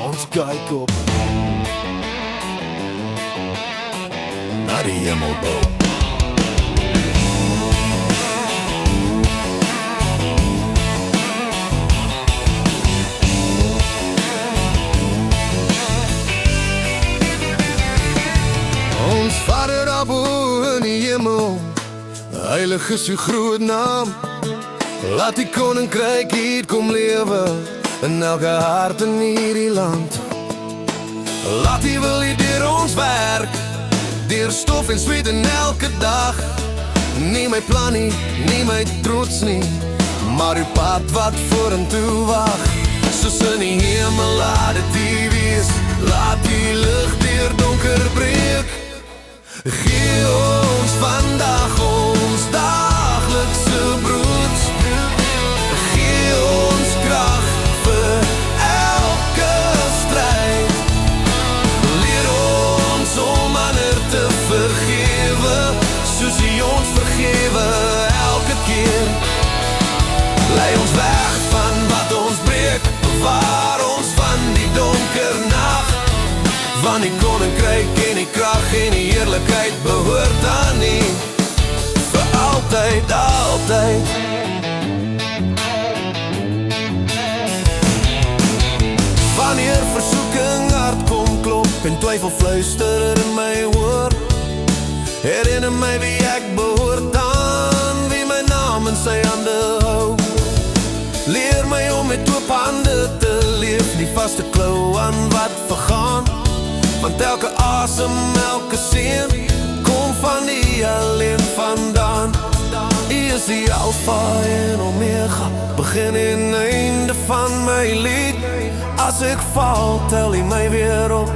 Ons kyk op na die hemelbou. Ons Vader daarbo in die hemel, heilig is uw groot naam. Laat die koninkryk hier kom lewe in elke hart in hierdie land. Laat die wil hier deur ons werk, deur stof en sweet en elke dag. Nie my plan nie, nie my trots nie, maar uw pad wat vorentoe wag. Soos in die hemel laat het hier wees, laat die lig deur donker breek. Gee ons vandag ons daglikse brood, gee ons krag vir elke stryd. Leer ons om ander te vergewe, soos U ons vergewe elke keer. Lei ons weg van wat ons breek, bewaar ons van die donker nag. Want die koninkryk en die krag en die heerlikheid behoort aan U, vir altyd, altyd. Wanneer versoeking hard kom klop en twyfel fluister in my oor, herinner my wie ek behoort aan, wie my naam in sy hande hou. Leer my om met oop hande te leef, nie vast te klou aan wat vergaan. Want elke asem, elke seën kom van U alleen vandaan. U is die Alfa en Omega, begin en einde van my lied. As ek val, tel U my weer op,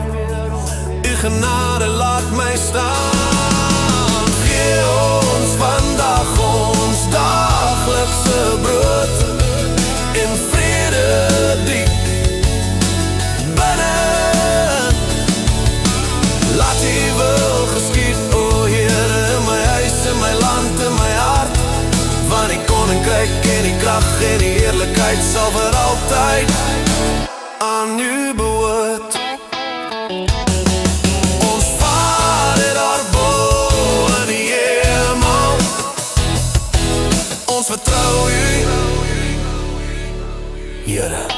U genade laat my staan. Gee ons vandag ons daglikse brood, in vrede diep binne. Laat U wil geskied, o Heere, in my huis, in my land, in my hart. Want die koninkryk en die krag en die heerlikheid sal vir altyd aan U behoort. Ons Vader daarbo in die hemel, ons vertrou U, Heere.